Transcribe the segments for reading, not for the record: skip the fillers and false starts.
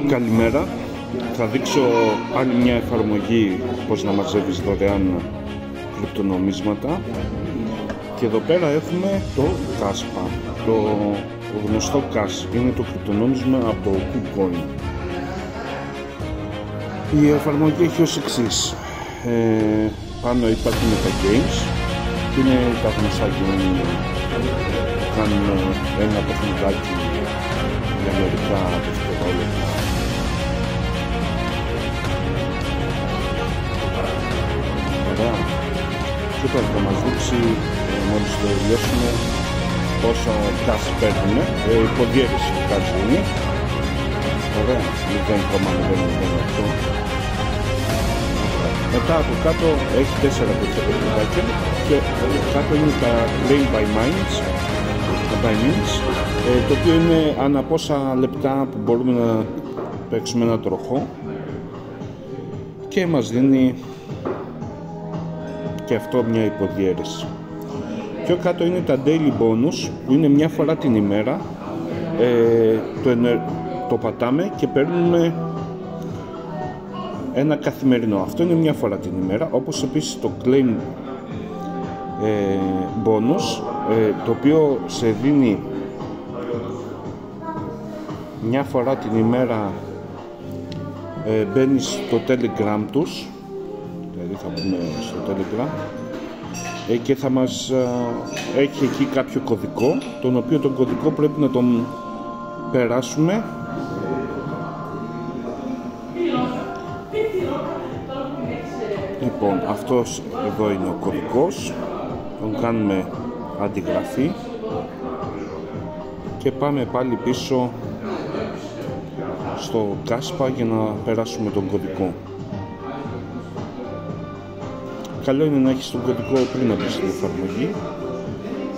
Καλημέρα, θα δείξω άλλη μια εφαρμογή πώς να μαζεύεις δωρεάν κρυπτονομίσματα και εδώ πέρα έχουμε το Kaspa, το γνωστό Cash, είναι το κρυπτονόμισμα από το KuCoin. Η εφαρμογή έχει ως εξής, πάνω υπάρχουν τα games, που είναι τα γνωστά games που κάνουν ένα παιχνιδάκι για μερικά δευτερόλεπτα. Ωραία. Και τώρα θα μας δείξει, μόλις το τελειώσουμε, πόσα cash παίρνουμε, υποδιέρεση cash είναι. Ωραία, 0,008. Μετά από κάτω έχει 4 τέτοια παιχνιδάκια και κάτω είναι τα Claim by Mines, το οποίο είναι ανά πόσα λεπτά που μπορούμε να παίξουμε ένα τροχό και μας δίνει και αυτό μια υποδιέρεση. Πιο κάτω είναι τα Daily Bonus που είναι μια φορά την ημέρα, το πατάμε και παίρνουμε ένα καθημερινό. Αυτό είναι μια φορά την ημέρα, όπως επίσης το Claim Bonus, το οποίο σε δίνει μια φορά την ημέρα. Μπαίνεις στο Telegram τους, δηλαδή θα μπούμε στο Telegram και θα μας έχει εκεί κάποιο κωδικό, τον οποίο τον κωδικό πρέπει να τον περάσουμε λοιπόν. Αυτός εδώ είναι ο κωδικός, τον κάνουμε αντιγραφή και πάμε πάλι πίσω στο Kaspa για να περάσουμε τον κωδικό. Καλό είναι να έχεις τον κωδικό πριν να μπεις στην εφαρμογή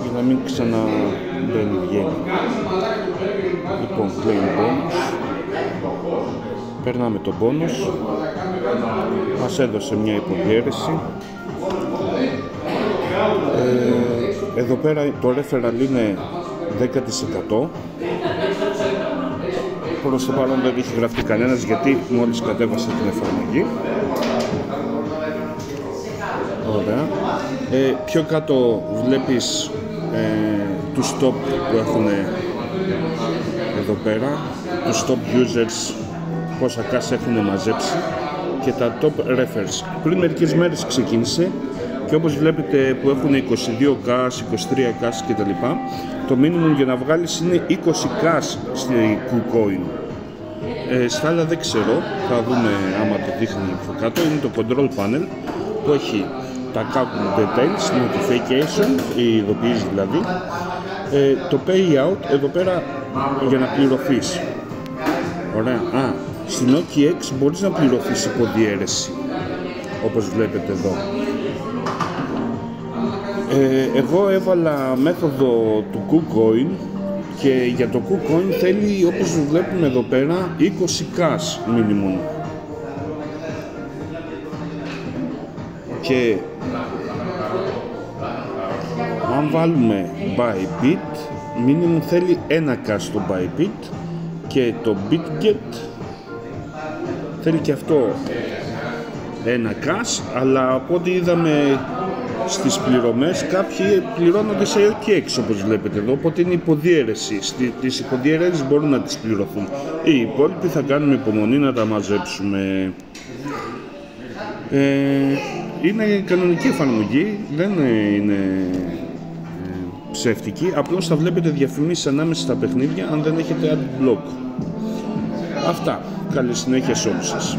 για να μην ξαναμπαίνει βγαίνει. Λοιπόν, Claim Bonus, περνάμε το bonus, μας έδωσε μια υποδιέρεση. Εδώ πέρα το referral είναι 10%. Προς το παρόν δεν έχει γραφτεί κανένας γιατί μόλις κατέβασα την εφαρμογή. Ωραία. Πιο κάτω βλέπεις τους top που έχουν εδώ πέρα, τους top users, πόσα cash έχουν μαζέψει και τα top refers. Πριν μερικές μέρες ξεκίνησε και όπως βλέπετε που έχουν 22 cash, 23 cash κτλ. Το minimum για να βγάλεις είναι 20 cash στη KuCoin. Στα άλλα δεν ξέρω, θα δούμε άμα το δείχνει πιο κάτω. Είναι το control panel που έχει τα account details, notification, οι ειδοποιήσεις δηλαδή, το payout εδώ πέρα για να πληρωθείς. Ωραία. Στην OKX μπορείς να πληρωθείς υποδιέρεση, όπως βλέπετε εδώ. Εγώ έβαλα μέθοδο του KuCoin και για το KuCoin θέλει, όπως βλέπουμε εδώ πέρα, 20 cash minimum. Και αν βάλουμε Bybit, minimum θέλει 1 cash στο Bybit και το BitGet θέλει και αυτό 1 cash, αλλά από ό,τι είδαμε στις πληρωμές κάποιοι πληρώνονται σε OKX όπως βλέπετε εδώ, οπότε είναι υποδιέρεση. Τις υποδιέρεσεις μπορούν να τις πληρωθούν. Οι υπόλοιποι θα κάνουμε υπομονή να τα μαζέψουμε. Είναι κανονική εφαρμογή, δεν είναι ψεύτικη, απλώς θα βλέπετε διαφημίσεις ανάμεσα στα παιχνίδια αν δεν έχετε adblock. Αυτά, καλή συνέχεια σε όλους σας.